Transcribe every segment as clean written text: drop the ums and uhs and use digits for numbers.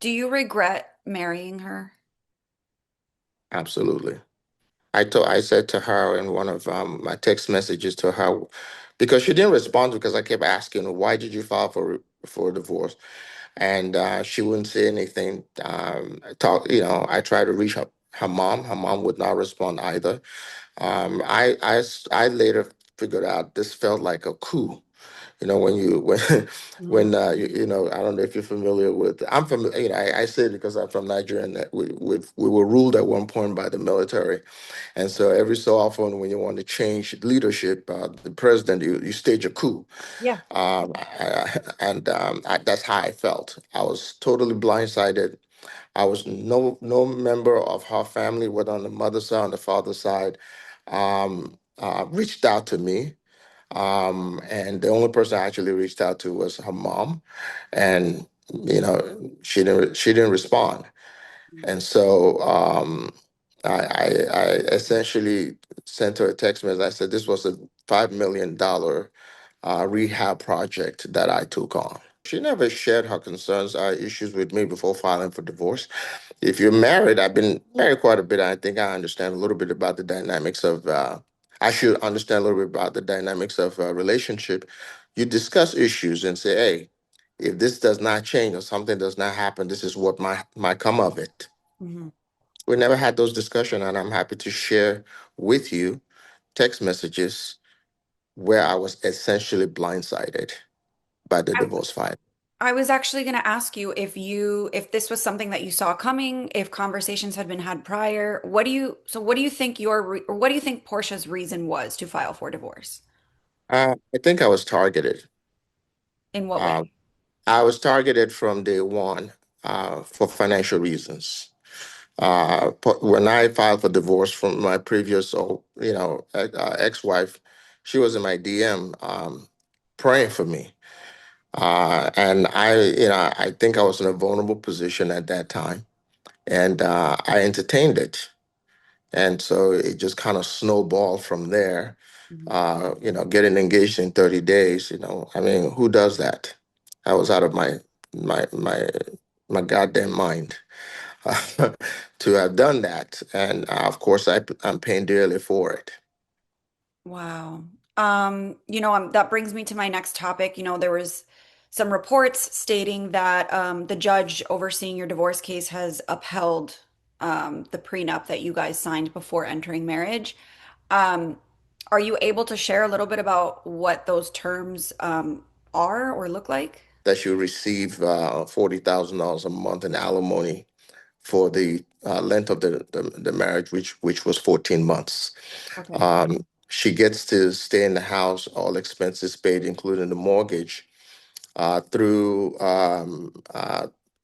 Do you regret marrying her? Absolutely. I said to her in one of my text messages to her, because she didn't respond because I kept asking, why did you file for a divorce? And she wouldn't say anything. I tried to reach her mom. Her mom would not respond either. I later figured out this felt like a coup. When you Mhm. I don't know if you're familiar with. I'm familiar. I say it because I'm from Nigeria, and that we were ruled at one point by the military, and so every so often when you want to change leadership, the president, you stage a coup. Yeah. That's how I felt. I was totally blindsided. I was no member of her family, whether on the mother's side or on the father's side, reached out to me. And the only person I actually reached out to was her mom, and she didn't respond. And so I essentially sent her a text message. I said this was a $5 million rehab project that I took on. She never shared her concerns or issues with me before filing for divorce. If you're married, I've been married quite a bit. I think I understand a little bit about the dynamics of. I should understand a little bit about the dynamics of a relationship. You discuss issues and say, "Hey, if this does not change or something does not happen, this is what might come of it." Mhm. We never had those discussions, and I'm happy to share with you text messages where I was essentially blindsided by the I, divorce filing. I was actually going to ask you if this was something that you saw coming, if conversations had been had prior. What do you think or what do you think Portia's reason was to file for divorce? I think I was targeted. In what Uh, way? I was targeted from day one for financial reasons. When I filed for divorce from my previous, ex-wife, she was in my DM praying for me. And I think I was in a vulnerable position at that time, and I entertained it. And so it just kind of snowballed from there. Mhm. Getting engaged in 30 days, I mean, who does that? I was out of my my my goddamn mind to have done that. And of course, I'm paying dearly for it. Wow. That brings me to my next topic. There was some reports stating that the judge overseeing your divorce case has upheld the prenup that you guys signed before entering marriage. Um, are you able to share a little bit about what those terms are or look like? That you receive $40,000 a month in alimony for the length of the marriage, which was 14 months. Okay. She gets to stay in the house, all expenses paid, including the mortgage, through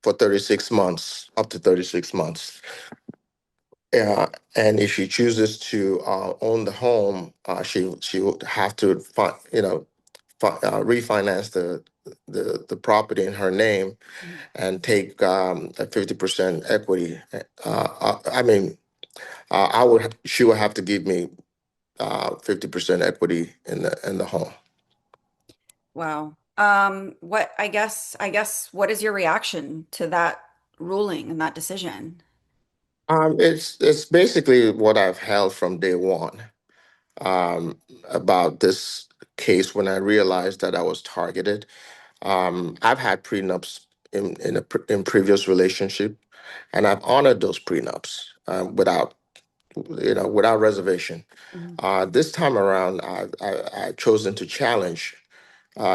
for 36 months, up to 36 months. And if she chooses to own the home, she would have to refinance the property in her name Mhm. and take a 50% equity. I mean, I would she would have to give me 50% equity in the home. Wow. What is your reaction to that ruling and that decision? It's basically what I've held from day one about this case when I realized that I was targeted. I've had prenups in previous relationship, and I've honored those prenups without reservation. Mhm. This time around, I've chosen to challenge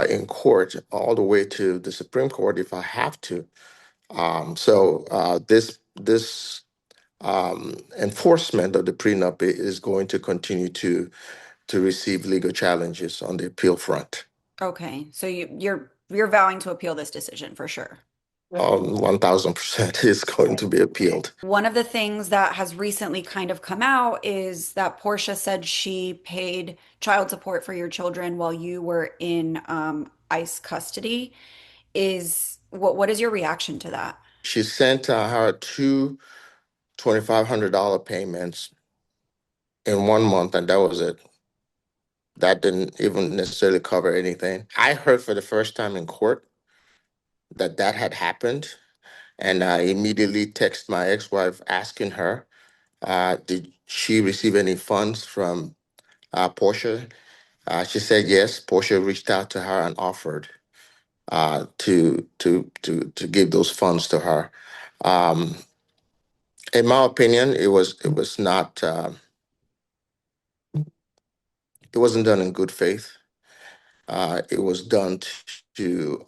in court all the way to the Supreme Court if I have to. This enforcement of the prenup is going to continue to receive legal challenges on the appeal front. Okay, so you're vowing to appeal this decision for sure. 1000% is going to be appealed. One of the things that has recently kind of come out is that Portia said she paid child support for your children while you were in ICE custody. What is your reaction to that? She sent her two $2,500 payments in 1 month, and that was it. That didn't even necessarily cover anything. I heard for the first time in court that that had happened. And I immediately text my ex-wife asking her, did she receive any funds from Porsha? She said yes. Porsha reached out to her and offered to give those funds to her. Um, in my opinion, it was not it wasn't done in good faith. It was done to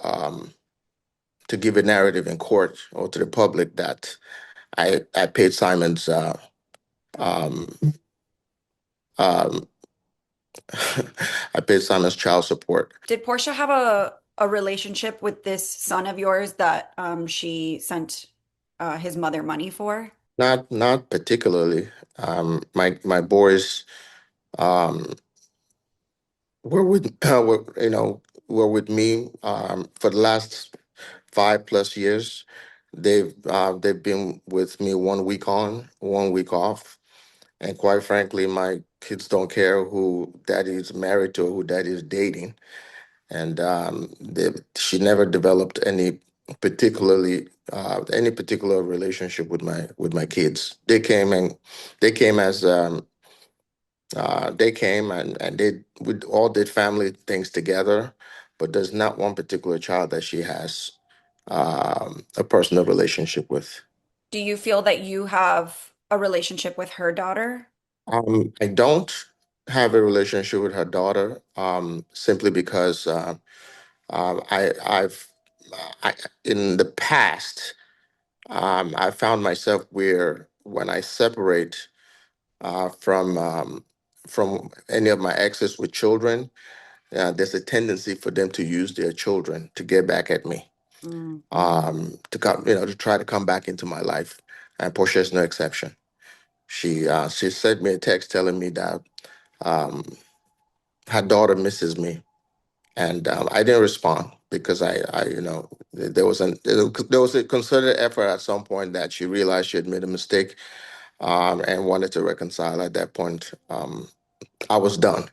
give a narrative in court or to the public that I paid Simon's um, um, I paid Simon's child support. Did Portia have a relationship with this son of yours that she sent his mother money for? Not particularly. My boys um, were with were with me for the last 5+ years. They've been with me 1 week on, 1 week off. And quite frankly, my kids don't care who daddy is married to or who daddy is dating. And she never developed any particular relationship with my kids. They came and we all did family things together, but there's not one particular child that she has a personal relationship with. Do you feel that you have a relationship with her daughter? I don't have a relationship with her daughter, simply because I've I, in the past I found myself where when I separate from any of my exes with children, there's a tendency for them to use their children to get back at me, Mm. to come, to try to come back into my life. And Portia is no exception. She sent me a text telling me that um, her daughter misses me, and I didn't respond because there was a concerted effort at some point that she realized she had made a mistake, and wanted to reconcile. At that point, I was done.